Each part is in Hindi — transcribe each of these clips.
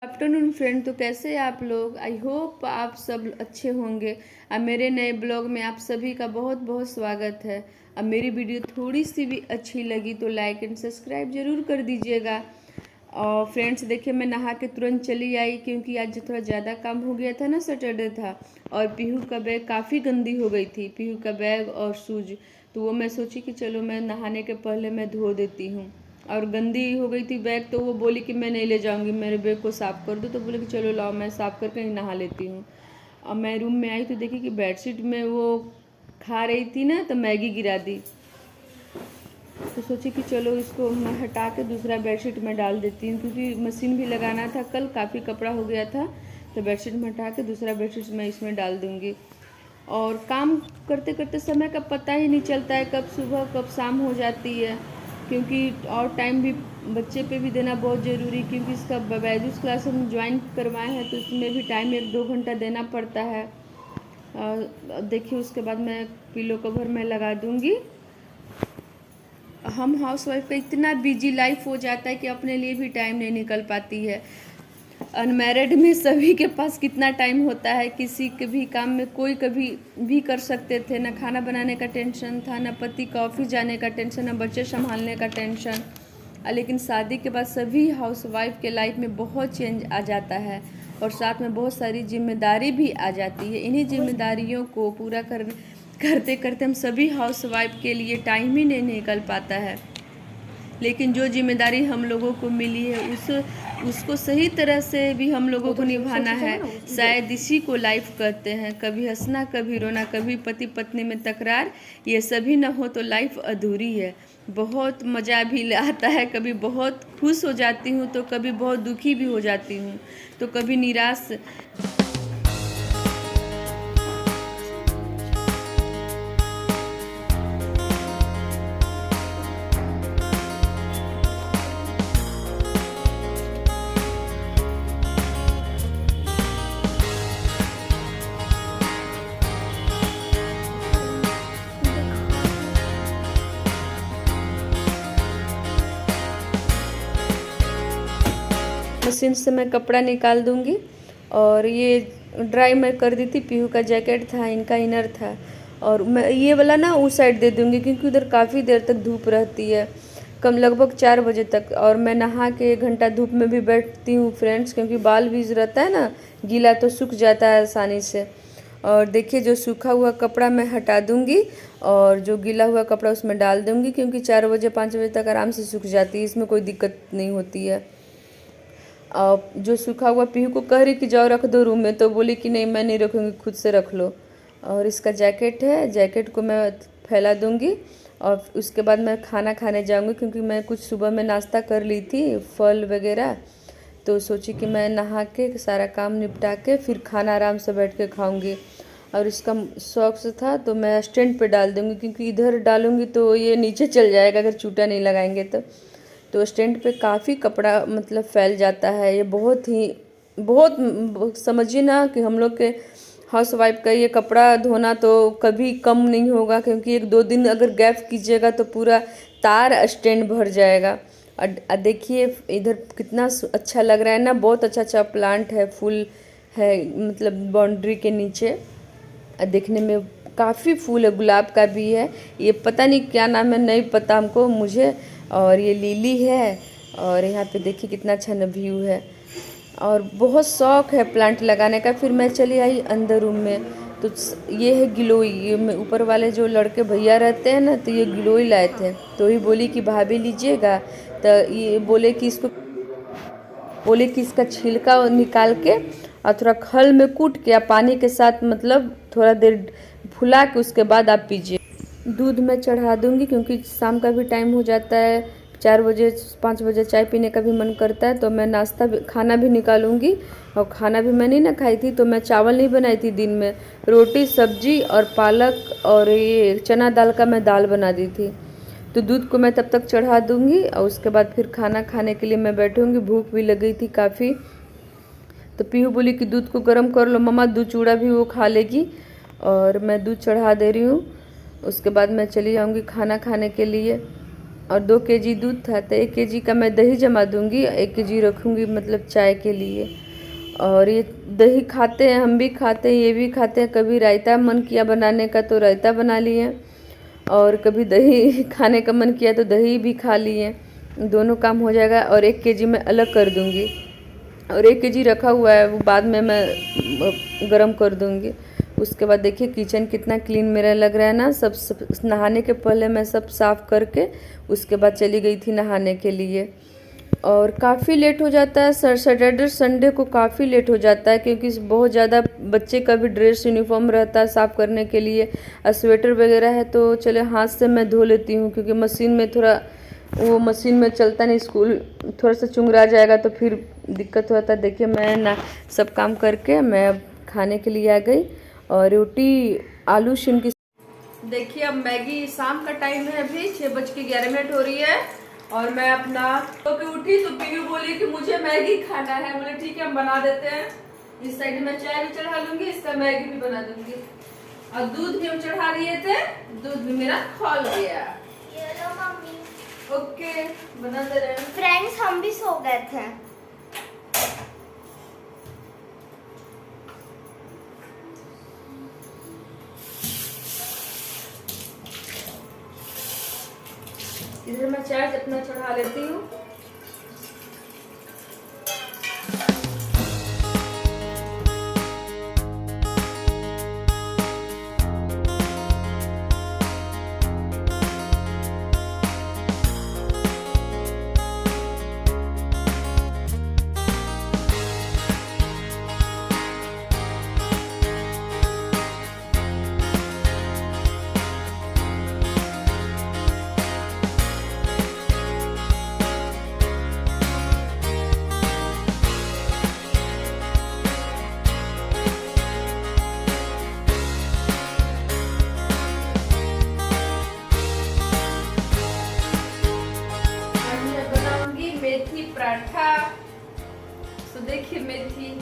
Afternoon friend. तो कैसे हैं आप लोग? आई होप आप सब अच्छे होंगे। अब मेरे नए ब्लॉग में आप सभी का बहुत बहुत स्वागत है। अब मेरी वीडियो थोड़ी सी भी अच्छी लगी तो लाइक एंड सब्सक्राइब ज़रूर कर दीजिएगा। और फ्रेंड्स देखिए, मैं नहा के तुरंत चली आई क्योंकि आज थोड़ा ज़्यादा काम हो गया था ना, सैटरडे था। और पीहू का बैग काफ़ी गंदी हो गई थी, पीहू का बैग और शूज। तो वो मैं सोची कि चलो मैं नहाने के पहले मैं धो देती हूँ। और गंदी हो गई थी बैग, तो वो बोली कि मैं नहीं ले जाऊंगी, मेरे बैग को साफ़ कर दो। तो बोले कि चलो लाओ मैं साफ़ करके ही नहा लेती हूँ। अब मैं रूम में आई तो देखी कि बेडशीट में वो खा रही थी ना, तो मैगी गिरा दी। तो सोची कि चलो इसको मैं हटा के दूसरा बेडशीट में डाल देती हूँ, क्योंकि मशीन भी लगाना था, कल काफ़ी कपड़ा हो गया था। तो बेडशीट में हटा के दूसरा बेडशीट मैं इसमें डाल दूँगी। और काम करते करते समय का पता ही नहीं चलता है, कब सुबह कब शाम हो जाती है। क्योंकि और टाइम भी बच्चे पे भी देना बहुत ज़रूरी, क्योंकि इसका बैजूस क्लास हम ज्वाइन करवाए हैं, तो इसमें भी टाइम 1-2 घंटा देना पड़ता है। देखिए, उसके बाद मैं पिलो कवर में लगा दूँगी। हम हाउसवाइफ का इतना बिजी लाइफ हो जाता है कि अपने लिए भी टाइम नहीं निकल पाती है। अनमैरिड में सभी के पास कितना टाइम होता है, किसी के भी काम में कोई कभी भी कर सकते थे। ना खाना बनाने का टेंशन था, ना पति का ऑफिस जाने का टेंशन, ना बच्चे संभालने का टेंशन। लेकिन शादी के बाद सभी हाउसवाइफ के लाइफ में बहुत चेंज आ जाता है, और साथ में बहुत सारी जिम्मेदारी भी आ जाती है। इन्हीं जिम्मेदारियों को पूरा करते करते हम सभी हाउसवाइफ के लिए टाइम ही नहीं निकल पाता है। लेकिन जो जिम्मेदारी हम लोगों को मिली है उसको सही तरह से भी हम लोगों को निभाना है। शायद इसी को लाइफ कहते हैं। कभी हंसना, कभी रोना, कभी पति पत्नी में तकरार, ये सभी ना हो तो लाइफ अधूरी है। बहुत मज़ा भी आता है, कभी बहुत खुश हो जाती हूँ तो कभी बहुत दुखी भी हो जाती हूँ, तो कभी निराश। मशीन से मैं कपड़ा निकाल दूंगी। और ये ड्राई मैं कर दी थी, पीहू का जैकेट था, इनका इनर था। और मैं ये वाला ना उस साइड दे दूंगी, क्योंकि उधर काफ़ी देर तक धूप रहती है, कम लगभग 4 बजे तक। और मैं नहा के 1 घंटा धूप में भी बैठती हूँ फ्रेंड्स, क्योंकि बाल भी रहता है ना गीला, तो सूख जाता है आसानी से। और देखिए, जो सूखा हुआ कपड़ा मैं हटा दूंगी और जो गीला हुआ कपड़ा उसमें डाल दूंगी, क्योंकि 4 बजे 5 बजे तक आराम से सूख जाती है, इसमें कोई दिक्कत नहीं होती है। जो सूखा हुआ पीहू को कह रही कि जाओ रख दो रूम में, तो बोली कि नहीं मैं नहीं रखूँगी, खुद से रख लो। और इसका जैकेट है, जैकेट को मैं फैला दूंगी। और उसके बाद मैं खाना खाने जाऊंगी, क्योंकि मैं कुछ सुबह में नाश्ता कर ली थी, फल वगैरह। तो सोची कि मैं नहा के सारा काम निपटा के फिर खाना आराम से बैठ के खाऊंगी। और इसका सॉक्स था तो मैं स्टैंड पे डाल दूंगी, क्योंकि इधर डालूंगी तो ये नीचे चल जाएगा अगर चूटा नहीं लगाएंगे तो स्टैंड पे काफ़ी कपड़ा मतलब फैल जाता है। ये बहुत समझिए ना कि हम लोग के हाउसवाइफ का ये कपड़ा धोना तो कभी कम नहीं होगा, क्योंकि 1-2 दिन अगर गैप कीजिएगा तो पूरा तार स्टैंड भर जाएगा। और देखिए इधर कितना अच्छा लग रहा है ना, बहुत अच्छा अच्छा प्लांट है, फूल है, मतलब बाउंड्री के नीचे। देखने में काफ़ी फूल है, गुलाब का भी है, ये पता नहीं क्या नाम है, नहीं पता हमको मुझे। और ये लिली है। और यहाँ पे देखिए कितना अच्छा न व्यू है, और बहुत शौक है प्लांट लगाने का। फिर मैं चली आई अंदर रूम में, तो ये है गिलोई। ये में ऊपर वाले जो लड़के भैया रहते हैं ना, तो ये गिलोई लाए थे, तो ही बोली कि भाभी लीजिएगा। तो ये बोले कि इसका छिलका निकाल के और थोड़ा खल में कूट के आप पानी के साथ मतलब थोड़ा देर फुला के उसके बाद आप पीजिए। दूध में चढ़ा दूंगी, क्योंकि शाम का भी टाइम हो जाता है, 4 बजे 5 बजे चाय पीने का भी मन करता है। तो मैं खाना भी निकालूंगी। और खाना भी मैं नहीं ना खाई थी, तो मैं चावल नहीं बनाई थी दिन में, रोटी सब्जी और पालक और ये चना दाल का मैं दाल बना दी थी। तो दूध को मैं तब तक चढ़ा दूंगी, और उसके बाद फिर खाना खाने के लिए मैं बैठूंगी। भूख भी लग गई थी काफ़ी। तो पीहू बोली कि दूध को गर्म कर लो मम्मा, दूध चूड़ा भी वो खा लेगी। और मैं दूध चढ़ा दे रही हूँ। उसके बाद मैं चली जाऊँगी खाना खाने के लिए। और 2 kg दूध था, तो 1 kg का मैं दही जमा दूंगी, 1 kg रखूँगी मतलब चाय के लिए। और ये दही खाते हैं, हम भी खाते हैं, ये भी खाते हैं। कभी रायता मन किया बनाने का तो रायता बना लिए, और कभी दही खाने का मन किया तो दही भी खा लिए, दोनों काम हो जाएगा। और 1 kg मैं अलग कर दूंगी, और 1 kg रखा हुआ है वो बाद में मैं गरम कर दूंगी। उसके बाद देखिए किचन कितना क्लीन मेरा लग रहा है ना। सब नहाने के पहले मैं सब साफ़ करके उसके बाद चली गई थी नहाने के लिए। और काफ़ी लेट हो जाता है, सैटरडे संडे को काफ़ी लेट हो जाता है, क्योंकि बहुत ज़्यादा बच्चे का भी ड्रेस यूनिफॉर्म रहता है साफ़ करने के लिए, और स्वेटर वगैरह है तो चले हाथ से मैं धो लेती हूँ, क्योंकि मशीन में थोड़ा वो मशीन में चलता नहीं, स्कूल थोड़ा सा चुंगरा जाएगा तो फिर दिक्कत होता है। देखिए मैं ना सब काम करके मैं अब खाने के लिए आ गई, और रोटी आलू शिम की। देखिए अब मैगी, शाम का टाइम है, अभी 6:11 हो रही है, और मैं अपना तो उठी तो पीयू बोली कि मुझे मैगी खाना है। बोले ठीक है हम बना देते हैं। इस साइड में चाय भी चढ़ा लूंगी, इसका मैगी भी बना दूंगी, और दूध भी हम चढ़ा दिए थे, दूध भी मेरा खौल गया। ये लो मम्मी। ओके बना दे रहे हैं। फ्रेंड्स हम भी सो गए थे। इधर मैं चाय अपना चढ़ा लेती हूँ। मेथी पराठा, तो देखिए मेथी,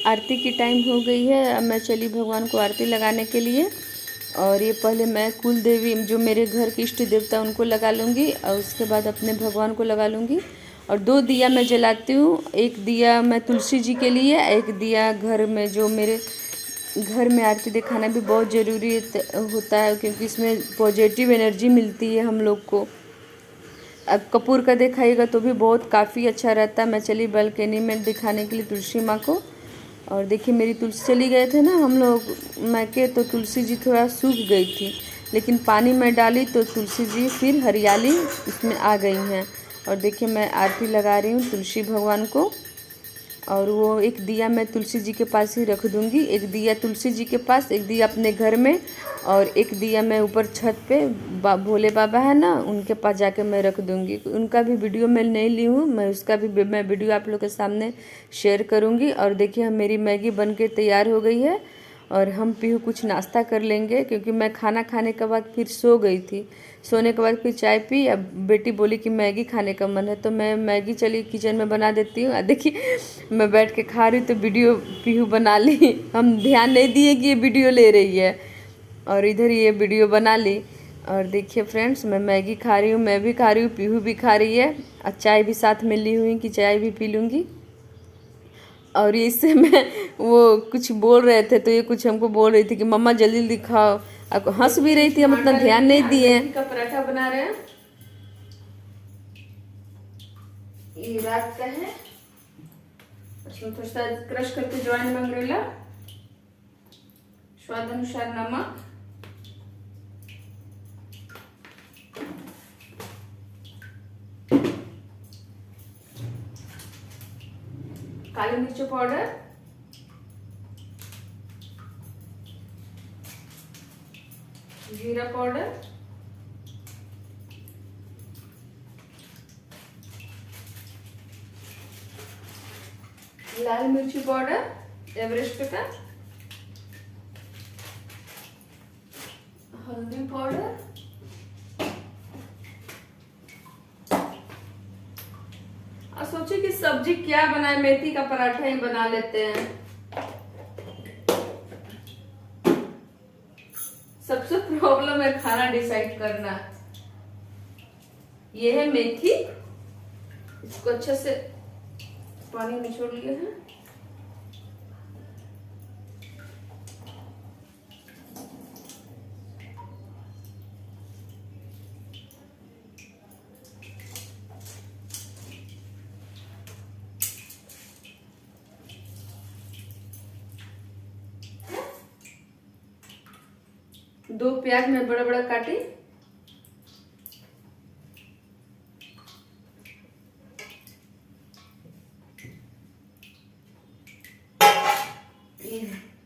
आरती की टाइम हो गई है। अब मैं चली भगवान को आरती लगाने के लिए, और ये पहले मैं कुल देवी जो मेरे घर की इष्ट देवता उनको लगा लूँगी, और उसके बाद अपने भगवान को लगा लूँगी। और 2 दिया मैं जलाती हूँ, एक दिया मैं तुलसी जी के लिए, एक दिया घर में, जो मेरे घर में आरती दिखाना भी बहुत ज़रूरी होता है, क्योंकि इसमें पॉजिटिव एनर्जी मिलती है हम लोग को। अब कपूर का दिखाइएगा तो भी बहुत काफ़ी अच्छा रहता है। मैं चली बालकनी में दिखाने के लिए तुलसी माँ को। और देखिए मेरी तुलसी, चली गए थे ना हम लोग मैके, तो तुलसी जी थोड़ा सूख गई थी, लेकिन पानी में डाली तो तुलसी जी फिर हरियाली इसमें आ गई हैं। और देखिए मैं आरती लगा रही हूँ तुलसी भगवान को, और वो एक दिया मैं तुलसी जी के पास ही रख दूँगी, एक दिया तुलसी जी के पास, एक दिया अपने घर में, और एक दिया मैं ऊपर छत पे भोले बाबा है ना उनके पास जाके मैं रख दूँगी। उनका भी वीडियो मैं नहीं ली हूँ, मैं उसका भी मैं वीडियो आप लोग के सामने शेयर करूँगी। और देखिए मेरी मैगी बन के तैयार हो गई है, और हम पीहू कुछ नाश्ता कर लेंगे, क्योंकि मैं खाना खाने के बाद फिर सो गई थी। सोने के बाद फिर चाय पी, अब बेटी बोली कि मैगी खाने का मन है, तो मैं मैगी चली किचन में बना देती हूँ। देखिए मैं बैठ के खा रही हूँ तो वीडियो पीहू बना ली, हम ध्यान नहीं दिए कि ये वीडियो ले रही है, और इधर ये वीडियो बना ली। और देखिए फ्रेंड्स मैं मैगी खा रही हूँ, मैं भी खा रही हूँ, पीहू भी खा रही है, और चाय भी साथ में ली हुई कि चाय भी पी लूँगी। और इससे मैं वो कुछ बोल रहे थे, तो ये कुछ हमको बोल रही थी कि मम्मा जल्दी जल्दी खाओ, अब हंस भी रही थी, हम उतना ध्यान नहीं दिए। का पराठा बना रहे हैं, ये रात का है। इसमें थोड़ा सा क्रश करके ज्वाइन मंगरेला, स्वाद अनुसार नमक, काली मिर्च पाउडर, जीरा पाउडर, लाल मिर्ची पाउडर एवरेस्ट का, हल्दी पाउडर, और सोचे कि सब्जी क्या बनाए, मेथी का पराठा ही बना लेते हैं। सबसे प्रॉब्लम है खाना डिसाइड करना। ये है मेथी, इसको अच्छे से पानी निचोड़ लिए हैं। दो प्याज में बड़ा बड़ा काटी,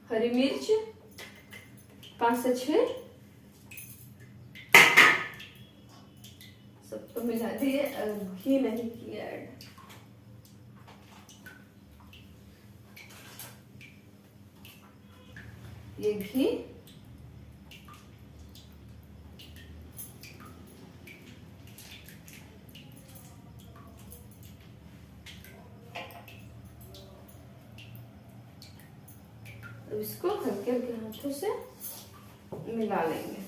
हरी मिर्च 5 से 6 सबको मिला दिए। घी नहीं किया ऐड। ये घी, इसको हल्के हल्के हाथों से मिला लेंगे।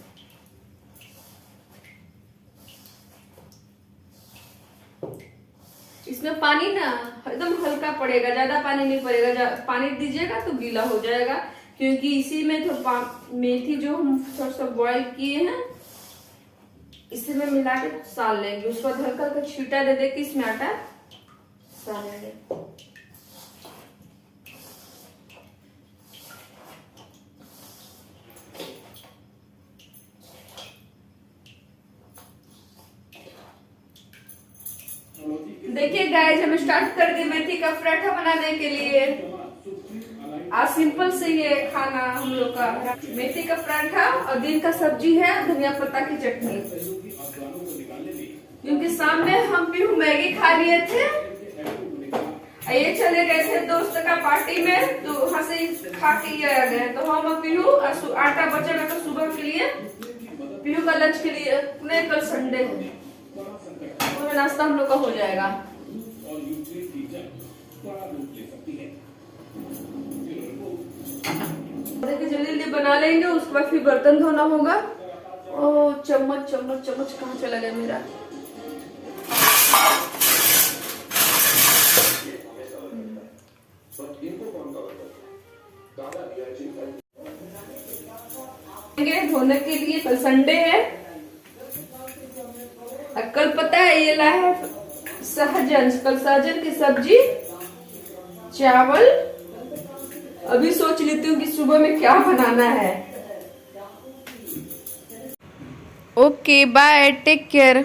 इसमें पानी ना एकदम हल्का पड़ेगा, ज्यादा पानी नहीं पड़ेगा। पानी दीजिएगा तो गीला हो जाएगा, क्योंकि इसी में तो मेथी जो हम थोड़ा सा बॉईल किए हैं इसी में मिला के सान लेंगे। उसके बाद हल्का हल्का छींटा दे दे के इसमें आटा सान लेंगे। देखिए गाइस, हम स्टार्ट कर दिए मेथी का पराठा बनाने के लिए। आज सिंपल से ये खाना हम लोग का मेथी का पराठा और दिन का सब्जी है धनिया पत्ता की चटनी। क्योंकि शाम में हम भी मैगी खा लिए थे, ये चले गए थे दोस्त का पार्टी में, तो वहां से खा के ये आ गए। तो हम पीहू आटा बचेगा तो सुबह के लिए पीहू का लंच के लिए, नहीं कल संडे है, नाश्ता हम लोग का हो जाएगा। देखिए जल्दी जल्दी बना लेंगे, उसके बाद फिर बर्तन धोना होगा। ओ चम्मच चम्मच चम्मच कहाँ चला गया मेरा। धोने के लिए कल संडे है। कल पता है ये लाया है सहजन, कल सहजन की सब्जी, चावल। अभी सोच लेती हूँ कि सुबह में क्या बनाना है। Okay bye, take care.